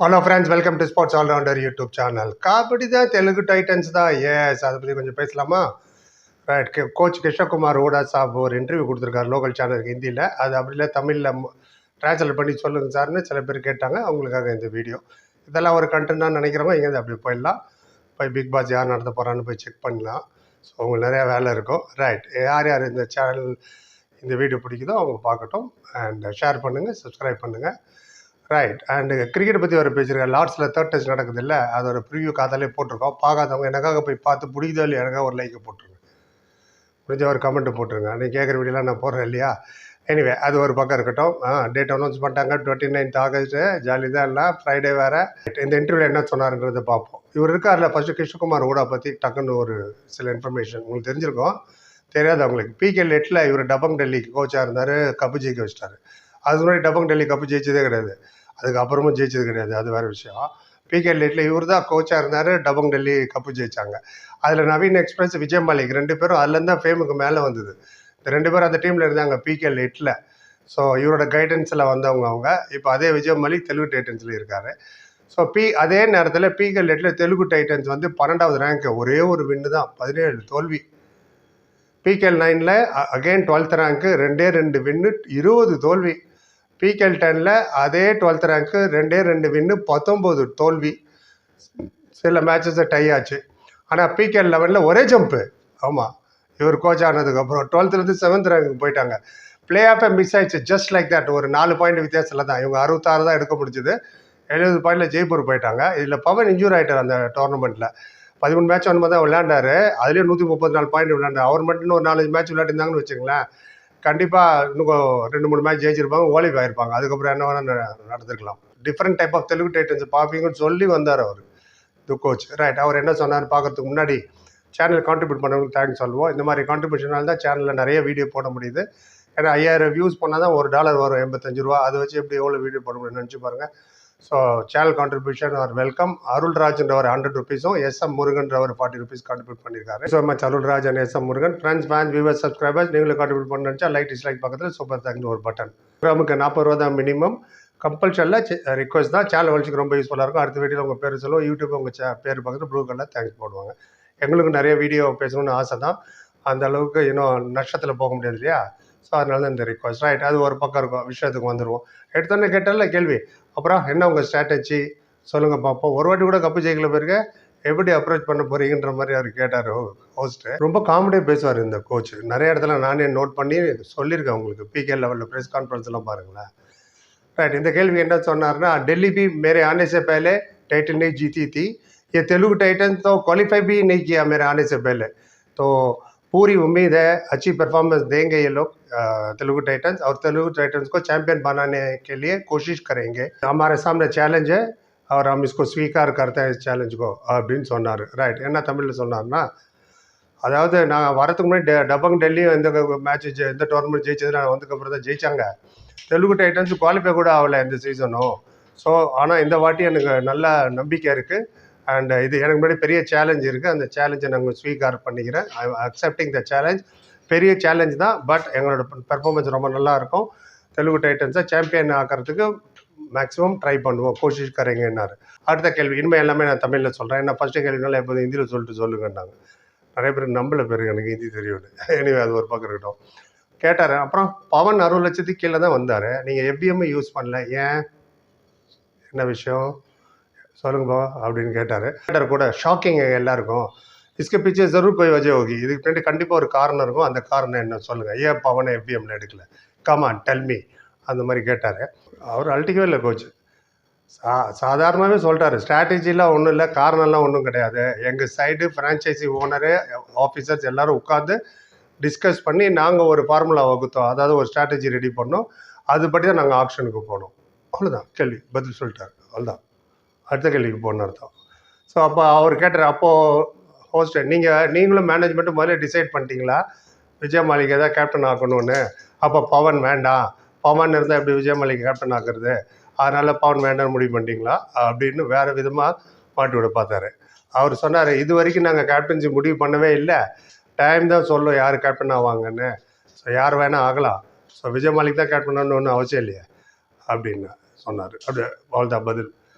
Hello friends, welcome to sports allrounder YouTube channel. Kabaddi தான், Telugu Titans தான். S, அதை பற்றி கொஞ்சம் பேசலாமா? ரைட். கோச் கிருஷ்ணகுமார் ஓடா சாப் ஒரு இன்டர்வியூ கொடுத்துருக்காரு லோக்கல் சேனலுக்கு ஹிந்தியில். அது அப்படி இல்லை தமிழில் ட்ரான்ஸ்லேட் பண்ணி சொல்லுங்கள் சார்னு சில பேர் கேட்டாங்க. அவங்களுக்காக இந்த வீடியோ. இதெல்லாம் ஒரு கண்டென்ட்டாக நினைக்கிறவங்க இங்கேருந்து அப்படி போயிடலாம். போய் பிக் பாஸ் யார் நடத்த போகிறான்னு போய் செக் பண்ணலாம். ஸோ உங்களுக்கு நிறையா வேலை இருக்கும். ரைட். யார் யார் இந்த சேனல் இந்த வீடியோ பிடிக்குதோ அவங்க பார்க்கட்டும். அண்ட் ஷேர் பண்ணுங்கள், சப்ஸ்கிரைப் பண்ணுங்கள். ரைட். அண்டு கிரிக்கெட் பற்றி வர பேசியிருக்கேன். லார்ட்ஸில் தேர்ட் டெஸ்ட் நடக்குது இல்லை, அதோட ப்ரிவியூ காதாலே போட்டிருக்கோம். பார்க்காதவங்க எனக்காக போய் பார்த்து பிடிக்குதோ இல்லையா, எனக்காக ஒரு லைக்கை போட்டுருங்க, முடிஞ்ச ஒரு கமெண்ட்டு போட்டுருங்க. நீங்கள் கேட்குற வீடியோலாம் நான் போடுறேன் இல்லையா. எனிவே, அது ஒரு பக்கம் இருக்கட்டும். டேட் அனௌன்ஸ் பண்ணிட்டாங்க, 29th ஆகஸ்ட்டு. ஜாலி தான் இல்லை, ஃப்ரைடே வேறு. இந்த இன்டர்வியூவில் என்ன சொன்னாருன்றதை பார்ப்போம். இவர் இருக்கார்ல, ஃபஸ்ட்டு கிருஷ்ணகுமார் ஓடா பற்றி டக்குன்னு ஒரு சில இன்ஃபர்மேஷன் உங்களுக்கு தெரிஞ்சிருக்கும். தெரியாது அவங்களுக்கு. PK லெட்டில் இவர் டபங் டெல்லிக்கு கோச்சாக இருந்தார், கப்பு ஜெயிக்க வச்சிட்டாரு. அது முன்னாடி டபங் டெல்லி கப்பு ஜெயிச்சதே கிடையாது, அதுக்கப்புறமும் ஜெயிச்சது கிடையாது, அது வேறு விஷயம். PK லெட்டில் இவர் தான் கோச்சாக இருந்தார், டபங் டெல்லி கப்பு ஜெயிச்சாங்க. அதில் நவீன் எக்ஸ்பிரஸ், விஜய் மாலிக் 2 பேரும் அதுலேருந்து தான் ஃபேமுக்கு மேலே வந்தது. இந்த 2 பேரும் அந்த டீமில் இருந்தாங்க PK லெட்டில். ஸோ இவரோட கைடன்ஸில் வந்தவங்க அவங்க. இப்போ அதே விஜய் மாலிக் தெலுங்கு டைட்டன்ஸில் இருக்கார். ஸோ அதே நேரத்தில் PK லெட்டில் தெலுங்கு டைட்டன்ஸ் வந்து 12வது ரேங்க்கு, ஒரே ஒரு வின்னு தான், 17 தோல்வி. PKL 9ல் அகெயின் 12th ரேங்க்கு, 2 வின்னு, 20 தோல்வி. PKL 10ல் அதே 12th ரேங்க்கு, 2 வின்னு, 19 தோல்வி. சில மேட்சஸை டை ஆச்சு. ஆனால் PKL 11ல் ஒரே ஜம்ப்பு. ஆமாம், இவர் கோச் ஆனதுக்கப்புறம் 12th 7th ரேங்க்கு போயிட்டாங்க. பிளே ஆஃபை மிஸ் ஆயிடுச்சு, ஜஸ்ட் லைக் தட். ஒரு 4 பாயிண்ட் வித்தியாசத்தில் தான். இவங்க 66 தான் எடுக்க முடிஞ்சுது. 70 பாயிண்டில் ஜெய்ப்பூர் போயிட்டாங்க. இதில் பவன் இன்ஜூர் ஆகிட்டார் அந்த டோர்னமெண்ட்டில். 13 மேட்ச் வந்து தான் விளையாண்டாரு. அதுலேயும் 134 பாயிண்ட் விளையாண்டார். அவர் மட்டும் ஒரு 4-5 மேட்ச் விளையாடிருந்தாங்கன்னு வச்சுங்களேன், கண்டிப்பாக இன்னும் 2-3 மேட்ச் ஜெயிச்சிருப்பாங்க, குவாலிஃபை ஆயிருப்பாங்க. அதுக்கப்புறம் என்ன வேணால் நடந்திருக்கலாம். Different type of Telugu Titans பார்ப்பீங்கன்னு சொல்லி வந்தார் அவர், தி கோச். ரைட். அவர் என்ன சொன்னார் பார்க்கறதுக்கு முன்னாடி சேனல் கான்ட்ரிபியூட் பண்ணவங்களுக்கு தேங்க்ஸ் சொல்லுவோம். இந்த மாதிரி கான்ட்ரிபியூஷனால் தான் சேனலில் நிறைய வீடியோ போட முடியுது. ஏன்னா 5000 வியூஸ் பண்ணால் தான் $1 வரும், 85 ரூபா. அதை வச்சு எப்படி எவ்வளோ வீடியோ போட முடியும்னு நினச்சி பாருங்கள். So channel contribution are welcome. அருள்ராஜ்ன்றவர் 100 rupees, SM முருகன்றவர் 40 rupees கான்ட்ரிபியூட் பண்ணியிருக்காரு. So much Arulraj and SM Murugan. Friends, fans, viewers, subscribers, நீங்களும் கான்ட்ரிபியூட் பண்ண நினச்சா லைக் டிஸ்லைக் பக்கத்தில் சூப்பர் தேங்க்னு ஒரு பட்டன். நமக்கு 40 ரூபா தான் மினிமம். கம்பல்ஷனில் ரிக்வஸ்ட் தான். சேனல் வளர்ச்சிக்கு ரொம்ப யூஸ்ஃபுல்லாக இருக்கும். அடுத்த வீடியோவில் உங்கள் பேர் சொல்லுவோம். யூடியூப் உங்கள் பேர் பக்கத்தில் ப்ளூ கலரில் தேங்க்ஸ் போடுவாங்க. எங்களுக்கு நிறைய வீடியோ பேசணும்னு ஆசை தான். அந்த அளவுக்கு இன்னும் நஷ்டத்தில் போக முடியாது இல்லையா. ஸோ அதனால தான் இந்த ரிக்வஸ்ட். ரைட். அது ஒரு பக்கம் இருக்கும். விஷயத்துக்கு வந்துடுவோம். எடுத்தோன்னே கேட்டால கேள்வி, அப்புறம் என்ன உங்கள் ஸ்ட்ராட்டஜி சொல்லுங்கள் பார்ப்போம். ஒரு வாட்டி கூட கப்பு ஜெயிக்கல பிறகு எப்படி அப்ரோச் பண்ண போகிறீங்கன்ற மாதிரி அவர் கேட்டார் ஹோஸ்ட்டு. ரொம்ப காமெடியாக பேசுவார் இந்த கோச். நிறைய இடத்துல நானே நோட் பண்ணி சொல்லியிருக்கேன் உங்களுக்கு. PK லெவலில் ப்ரெஸ் கான்ஃபரன்ஸ்லாம் பாருங்களேன். ரைட். இந்த கேள்வி என்ன சொன்னார்னா, டெல்லி भी मेरे आने से पहले टाइटल नहीं जीती थी, ये तेलुगु टाइटन तो क्वालिफाई भी नहीं किया मेरे आने से पहले, तो पूरी उम्मीद है अच्छी परफॉर्मेंस देंगे ये लोग तेलुगु टाइटन्स, और तेलुगु टाइटन्स को चैंपियन बनाने के लिए कोशिश करेंगे. हमारे सामने चैलेंज है और हम इसको स्वीकार करते हैं, इस चैलेंज को அப்படின்னு சொன்னார். ரைட். என்ன தமிழில் சொன்னார்னா, அதாவது நான் வரதுக்கு முன்னாடி டபங் டெல்லி இந்த மேட்ச் இந்த டோர்னமெண்ட் ஜெயிச்சது நான் வந்ததுக்கப்புறம் தான் ஜெயிச்சாங்க. தெலுங்கு டைட்டன்ஸ் குவாலிஃபை கூட ஆகலை இந்த சீசனும். ஸோ ஆனால் இந்த வாட்டி எனக்கு நல்ல நம்பிக்கை இருக்குது. அண்ட் இது எனக்கு முன்னாடி பெரிய சேலஞ்ச் இருக்குது. அந்த சேலஞ்சை நாங்கள் ஸ்வீகார் பண்ணிக்கிறேன். ஐ அக்செப்டிங் த சேலஞ்ச். பெரிய சேலஞ்ச் தான், பட் எங்களோட பெர்ஃபார்மன்ஸ் ரொம்ப நல்லா இருக்கும். தெலுங்கு டைட்டன்ஸை சாம்பியன் ஆக்கிறதுக்கு மேக்ஸிமம் ட்ரை பண்ணுவோம், கோஷிஷ் கரைங்கன்னாரு. அடுத்த கேள்வி இனிமேல் எல்லாமே நான் தமிழில் சொல்கிறேன். ஏன்னா ஃபஸ்ட்டு கேள்வினால எப்போதும் ஹிந்தியில் சொல்லுங்கன்னாங்க. நிறைய பேர் நம்பல பேருக்கு எனக்கு ஹிந்தி தெரியும். எனிவே, அது ஒரு பக்கம் இருக்கட்டும். கேட்டார். அப்புறம் பவன் 60 லட்சத்துக்கு கீழே தான் வந்தார். நீங்கள் FBM யூஸ் பண்ணல, ஏன், என்ன விஷயம் சொல்லுங்கப்பா அப்படின்னு கேட்டார் கூட. ஷாக்கிங் எல்லாருக்கும். इसके पीछे ज़रूर कोई वजह होगी. இதுக்கு பின்னாடி கண்டிப்பாக ஒரு காரணம் இருக்கும். அந்த காரணம் என்ன சொல்லுங்கள், ஏன் பவனை FBMல எடுக்கல, கமான் டெல் மீ, அந்த மாதிரி கேட்டார். அவர் அழட்டிக்கவே இல்லை கோச். சாதாரணமாகவே சொல்லிட்டாரு, ஸ்ட்ராட்டஜிலாம் ஒன்றும் இல்லை, காரணம்லாம் ஒன்றும் கிடையாது. எங்கள் சைடு ஃப்ரான்ச்சைசி ஓனரு, ஆஃபீஸர்ஸ் எல்லோரும் உட்காந்து டிஸ்கஸ் பண்ணி நாங்கள் ஒரு ஃபார்முலா வகுத்தோம். அதாவது ஒரு ஸ்ட்ராட்டஜி ரெடி பண்ணோம். அதுபடி தான் நாங்கள் ஆக்ஷனுக்கு போனோம். அவ்வளோதான். கேள்வி பதில் சொல்லிட்டார். அவ்வளோதான். அடுத்த கேள்விக்கு போகணுன்னு அர்த்தம். ஸோ அப்போ அவர் கேட்டார், அப்போது ஹோஸ்ட்டு நீங்களும் மேனேஜ்மெண்ட்டும் முதல்ல டிசைட் பண்ணிட்டீங்களா விஜய் மாலிக் தான் கேப்டன் ஆக்கணும்னு? அப்போ பவன் வேண்டாம், பவன் இருந்தால் எப்படி விஜய் மாலிக் கேப்டன் ஆக்குறது, அதனால் பவன் வேண்டாம்னு முடிவு பண்ணிட்டீங்களா அப்படின்னு வேறு விதமாக மாட்டி விட பார்த்தாரு. அவர் சொன்னார், இது வரைக்கும் நாங்கள் கேப்டன்சி முடிவு பண்ணவே இல்லை, டைம் தான் சொல்லும் யார் கேப்டன் ஆவாங்கன்னு. ஸோ யார் வேணால் ஆகலாம், ஸோ விஜய் மாலிக் தான் கேப்டன் ஒன்றும் அவசியம் இல்லையே அப்படின்னு சொன்னார். அப்படி அவ்வளோதான் பதில்.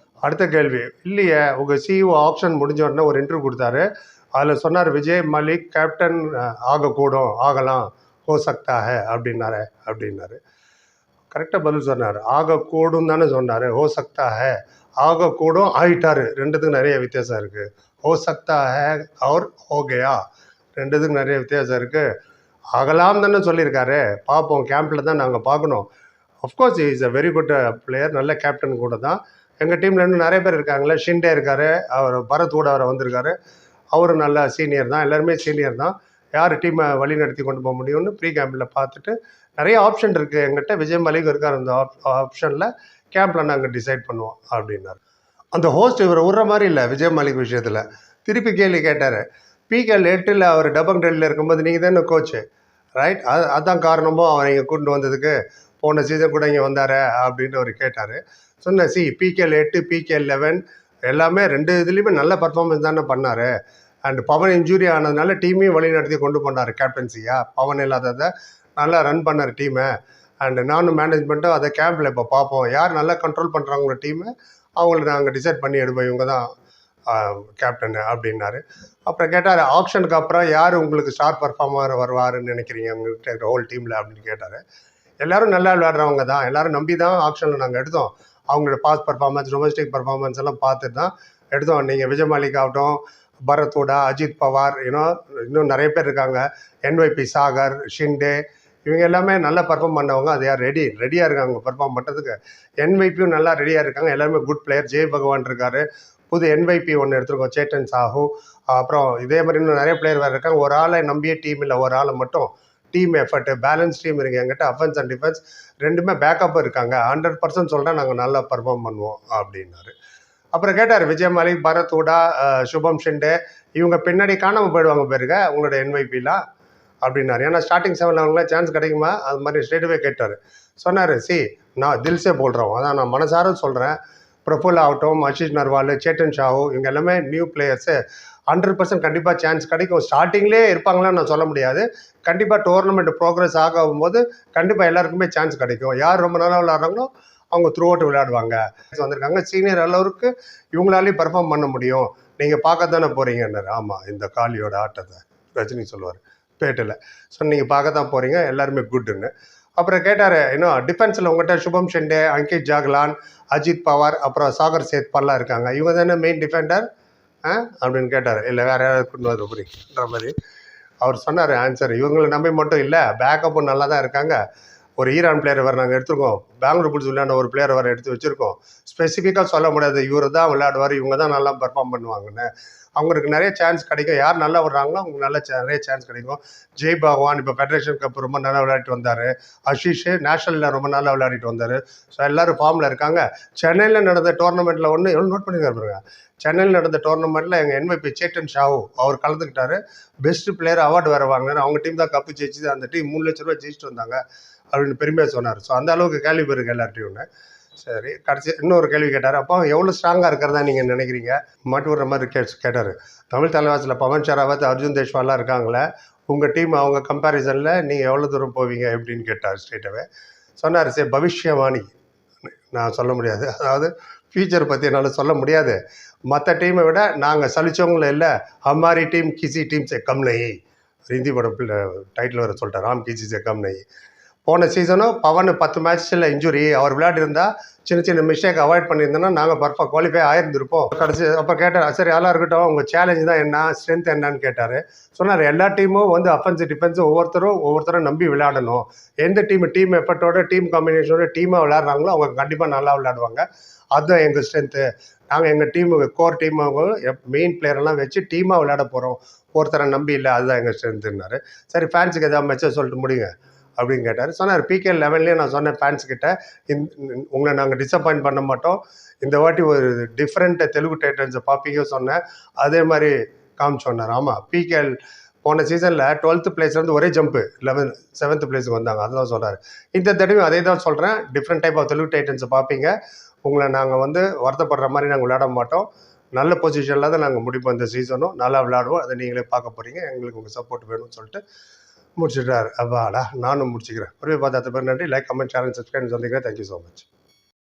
அடுத்த கேள்வி, இல்லையே உங்கள் சிஇஓ ஆப்ஷன் முடிஞ்ச உடனே ஒரு இன்டர்வியூ கொடுத்தாரு. அதில் சொன்னார் விஜய் மலிக் கேப்டன் ஆகக்கூடும், ஆகலாம், ஹோ சக்தா ஹே அப்படின்னாரு. கரெக்டாக பதில் சொன்னார். ஆகக்கூடும் தானே சொன்னார், ஹோ சக்தா ஹே. ஆகக்கூடும் ஆயிட்டாரு, ரெண்டுத்துக்கும் நிறைய வித்தியாசம் இருக்குது. ஹோ சக்தா ஹே அவர் ஹோ கயா, ரெண்டுத்துக்கும் நிறைய வித்தியாசம் இருக்குது. ஆகலாம் தானே சொல்லியிருக்காரு, பார்ப்போம், கேம்பில் தான் நாங்கள் பார்க்கணும். Of course is a very good player, நல்ல கேப்டன் கூட தான். எங்கள் டீமில் இன்னும் நிறைய பேர் இருக்காங்களே, ஷிண்டே இருக்கார், அவர் பரத் கூட அவர் வந்திருக்காரு, அவரும் நல்ல சீனியர் தான், எல்லாருமே சீனியர் தான். யார் டீமை வழி நடத்தி கொண்டு போக முடியும்னு ப்ரீ கேம்பில் பார்த்துட்டு நிறைய ஆப்ஷன் இருக்குது எங்கிட்ட, விஜய் மலிக் இருக்கார், அந்த ஆப்ஷனில் கேம்பில் நாங்கள் டிசைட் பண்ணுவோம் அப்படின்னாரு. அந்த ஹோஸ்ட் இவர் விடுற மாதிரி இல்லை விஜய் மலிக் விஷயத்தில். திருப்பி கேள்வி கேட்டார். பிகேஎல் 8 அவர் டபங் டெல்லியில் இருக்கும்போது நீங்கள் தானே கோச்சு, ரைட்? அதுதான் காரணமோ அவரை இங்கே கூட்டு வந்ததுக்கு, போன சீசன் கூட இங்கே வந்தார் அப்படின்னு அவர் கேட்டார். சொன்னேன், பிகேஎல் 8 பிகேஎல் 11 எல்லாமே 2 இதுலேயுமே நல்ல பர்ஃபார்மன்ஸ் தானே பண்ணார். அண்ட் பவன் இன்ஜூரி ஆனதுனால டீமையும் வழி நடத்தி கொண்டு போனார் கேப்டன்சியாக. பவன் இல்லாததை நல்லா ரன் பண்ணார் டீமை. அண்ட் நானும் மேனேஜ்மெண்ட்டும் அதை கேம்பில் இப்போ பார்ப்போம், யார் நல்லா கண்ட்ரோல் பண்ணுறாங்களோ டீமை அவங்கள நாங்கள் டிசைட் பண்ணி எடுப்போம், இவங்க தான் கேப்டன் அப்படின்னாரு. அப்புறம் கேட்டார், ஆப்ஷனுக்கு அப்புறம் யார் உங்களுக்கு ஸ்டார் பர்ஃபார்மர் வருவாருன்னு நினைக்கிறீங்க உங்கள்கிட்ட ஹோல் டீமில் அப்படின்னு கேட்டார். எல்லோரும் நல்லா விளையாடுறவங்க தான், எல்லோரும் நம்பி தான் ஆப்ஷனில் நாங்கள் எடுத்தோம். அவங்களோட பாஸ் பர்ஃபார்மன்ஸ், டொமஸ்டிக் பர்ஃபார்மன்ஸ் எல்லாம் பார்த்துட்டு தான் எடுத்தோம். நீங்கள் விஜய் மலிக் ஆகட்டும், பரத்தோடா, அஜித் பவார், இன்னும் நிறைய பேர் இருக்காங்க, என்ஒய்பி சாகர், ஷிண்டே, இவங்க எல்லாமே நல்லா பர்ஃபார்ம் பண்ணவங்க. அது யார் ரெடியாக இருக்காங்க பர்ஃபார்ம் பண்ணுறதுக்கு. என்ஒய்பியும் நல்லா ரெடியாக இருக்காங்க, எல்லாருமே குட் பிளேயர். ஜெய் பகவான் இருக்கார், புது என்ஒய்பி ஒன்று எடுத்துருக்கோம், சேட்டன் சாஹூ. அப்புறம் இதே மாதிரி இன்னும் நிறைய பிளேயர் வேறு இருக்காங்க. ஒரு ஆளை நம்பியே டீம் இல்லை, ஒரு ஆளை மட்டும் டீம் எஃபர்ட்டு, பேலன்ஸ் டீம் இருக்குது எங்கிட்ட. அஃபென்ஸ் அண்ட் டிஃபென்ஸ் ரெண்டுமே பேக்கப் இருக்காங்க. 100% சொல்கிறேன், நாங்கள் நல்லா பர்ஃபார்ம் பண்ணுவோம் அப்படின்னாரு. அப்புறம் கேட்டார், விஜய் மலிக், பரத் ஹூடா, சுபம் ஷிண்டே இவங்க பின்னாடி காணாமல் போயிடுவாங்க பேருங்க உங்களோட என்ஒய்பிலாம் அப்படின்னாரு. ஏன்னா ஸ்டார்டிங் 7 அவங்களாம் சான்ஸ் கிடைக்குமா அது மாதிரி ஸ்ட்ரெயிட்டாகவே கேட்டார். சொன்னார், நான் தில்சே போடுறோம், அதான் நான் மனசார சொல்கிறேன். பிரஃபுல் ஆகட்டும், ஆஷிஷ் நர்வால், சேட்டன் சாஹூ, இவங்க எல்லாமே நியூ பிளேயர்ஸு. 100% கண்டிப்பாக சான்ஸ் கிடைக்கும். ஸ்டார்டிங்லேயே இருப்பாங்களான்னு நான் சொல்ல முடியாது. கண்டிப்பாக டோர்னமெண்ட் ப்ரோக்ரஸ் ஆகும்போது கண்டிப்பாக எல்லாருக்குமே சான்ஸ் கிடைக்கும். யார் ரொம்ப நல்லா விளையாடுறாங்களோ அவங்க த்ரூ அவுட் விளையாடுவாங்க. வந்திருக்காங்க சீனியர் அளவுக்கு, இவங்களாலேயும் பர்ஃபார்ம் பண்ண முடியும், நீங்கள் பார்க்க தானே போகிறீங்கன்னாரு. ஆமாம், இந்த காளியோட ஆட்டத்தை ரஜினி சொல்லுவார் பேட்டில். ஸோ நீங்கள் பார்க்க தான் போகிறீங்க, எல்லாருமே குட்டுன்னு. அப்புறம் கேட்டார், டிஃபென்ஸில் உங்கள்கிட்ட சுபம் ஷிண்டே, அங்கித் ஜாக்லான், அஜித் பவார், அப்புறம் சாகர் சேத்பால்லாம் இருக்காங்க, இவங்க தானே மெயின் டிஃபெண்டர் அப்படின்னு கேட்டார். இல்லை வேறு யாராவது கொண்டு வந்து புரியுன்ற மாதிரி அவர் சொன்னார் ஆன்சர். இவங்களை நம்பி மட்டும் இல்லை, பேக்கப்பும் நல்லா தான் இருக்காங்க. ஒரு ஈரான் பிளேயர் வேறு நாங்கள் எடுத்துருக்கோம், பெங்களூர் புல்ஸ் விளையாட ஒரு பிளேயர் வேறு எடுத்து வச்சுருக்கோம். ஸ்பெசிஃபிக்காக சொல்ல முடியாது இவர் தான் விளையாடுவார், இவங்க தான் நல்லா பர்ஃபார்ம் பண்ணுவாங்கன்னு. அவங்களுக்கு நிறைய சான்ஸ் கிடைக்கும், யார் நல்லா விடுறாங்களோ அவங்களுக்கு நிறைய சான்ஸ் கிடைக்கும். ஜெய் பகவான் இப்போ ஃபெடரேஷன் கப் ரொம்ப நல்லா விளையாடிட்டு வந்தார். ஆஷிஷ் நேஷனலில் ரொம்ப நல்லா விளையாடிட்டு வந்தார். ஸோ எல்லோரும் ஃபார்மில் இருக்காங்க. சென்னையில் நடந்த டோர்னமெண்ட்டில் ஒன்று எவ்வளோ நோட் பண்ணியிருக்காரு பாருங்க. சென்னையில் நடந்த டோர்னமெண்ட்டில் எங்கள் என்ஒய்பி சேட்டன் சாஹூ அவர் கலந்துக்கிட்டார். பெஸ்ட் பிளேயர் அவார்டு வேறு வாங்கினார். அவங்க டீம் தான் கப்பு ஜெயிச்சு, அந்த டீம் 3 லட்ச ரூபா ஜெயிச்சுட்டு வந்தாங்க அப்படின்னு பெருமையாக சொன்னார். ஸோ அந்த அளவுக்கு கேள்வி இருக்குது எல்லார்ட்டையும். சரி, கடைசி இன்னொரு கேள்வி கேட்டார். அப்போ எவ்வளோ ஸ்ட்ராங்காக இருக்கிறதா நீங்கள் நினைக்கிறீங்க மாட்டு விடுற மாதிரி கேட்டார். தமிழ் தலைவாசில் பவன் ஷராவத், அர்ஜுன் தேஷ்வால்லாம் இருக்காங்களே, உங்கள் டீம் அவங்க கம்பேரிசனில் நீங்கள் எவ்வளோ தூரம் போவீங்க அப்படின்னு கேட்டார் ஸ்ட்ரெயிட்டாகவே. சொன்னார், பவிஷ்யவாணி நான் சொல்ல முடியாது, அதாவது ஃபியூச்சர் பற்றி என்னால் சொல்ல முடியாது. மற்ற டீமை விட நாங்கள் சலிச்சவங்களும் இல்லை, ஹமாரி டீம் கிசி டீம் சே கம் நஹி, ஹிந்தி படம் டைட்டில் வர சொல்லிட்டார், ராம் கிசி சே கம் நஹி. போன சீசனும் பவன் 10 மேட்ச்சில் இன்ஜுரி, அவர் விளையாடிருந்தால் சின்ன மிஸ்டேக் அவாய்ட் பண்ணியிருந்தோன்னா நாங்கள் பர்ஃபெக்ட் குவாலிஃபை ஆயிருந்திருப்போம். கடைசி அப்போ கேட்டார், சரி அதெல்லாம் இருக்கட்டும், உங்கள் சேலஞ்ச் தான் என்ன, ஸ்ட்ரென்த் என்னன்னு கேட்டார். சொன்னார், எல்லா டீமும் வந்து அஃபென்ஸ் டிஃபென்ஸ் ஒவ்வொருத்தரும் நம்பி விளையாடணும். எந்த டீம் எஃபர்ட்டோட, டீம் காம்பினேஷனோட டீமாக விளையாடுறாங்களோ அவங்க கண்டிப்பாக நல்லா விளையாடுவாங்க. அதுதான் எங்கள் ஸ்ட்ரென்த்து. நாங்கள் எங்கள் டீமுக்கு கோர் டீம் மெயின் பிளேயரெல்லாம் வச்சு டீமாக விளையாட போகிறோம், ஒருத்தரை நம்பி இல்லை, அதுதான் எங்கள் ஸ்ட்ரென்த்துன்னாரு. சரி, ஃபேன்ஸுக்கு எதாவது மெச்சேஜ் சொல்லிட்டு முடியுங்க அப்படின்னு கேட்டார். சொன்னார், பிகேஎல் 11 நான் சொன்னேன் ஃபேன்ஸ்கிட்ட, உங்களை நாங்கள் டிசப்பாயிண்ட் பண்ண மாட்டோம், இந்த வாட்டி ஒரு டிஃப்ரெண்ட் தெலுங்கு டைட்டன்ஸை பார்ப்பீங்க சொன்னேன், அதே மாதிரி காமிச்சோன்னார். ஆமாம், பிகேஎல் போன சீசனில் 12th பிளேஸ்லேருந்து ஒரே ஜம்ப்பு 7th பிளேஸுக்கு வந்தாங்க, அதுதான் சொல்கிறார். இந்த தடவை அதே தான் சொல்கிறேன், டிஃப்ரெண்ட் டைப் ஆஃப் தெலுங்கு டைட்டன்ஸை பார்ப்பீங்க, உங்களை நாங்கள் வந்து வருத்தப்படுற மாதிரி நாங்கள் விளையாட மாட்டோம், நல்ல பொசிஷனில் தான் நாங்கள் முடிப்போம், இந்த சீசனும் நல்லா விளையாடுவோம், அதை நீங்களே பார்க்க போகிறீங்க, எங்களுக்கு உங்கள் சப்போர்ட் வேணும்னு சொல்லிட்டு முடிச்சுட்டார். அப்பாடா, நானும் முடிச்சுக்கிறேன். ஒரே பார்த்து 10 பேர் நன்றி. Like, comment, share and subscribe சந்திக்கிறேன். Thank you so much.